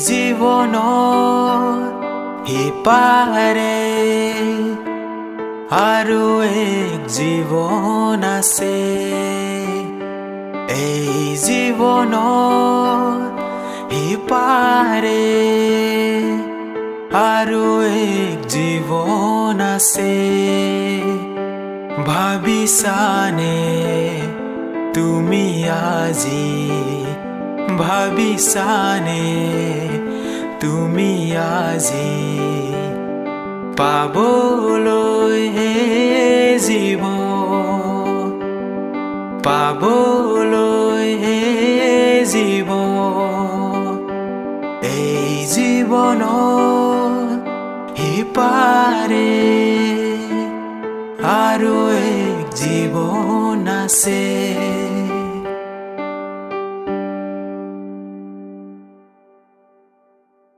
জীৱনৰ সিপাৰে আৰু এক জীৱন আছে। এই জীৱনৰ সিপাৰে আৰু এক জীৱন আছে। ভাবিছানে তুমি আজি, ভাবিছানে তুমি আজি পাবলৈ জীৱন, পাবলৈ জীৱন। এই জীৱনৰ সিপাৰে আৰু এক জীৱন আছে।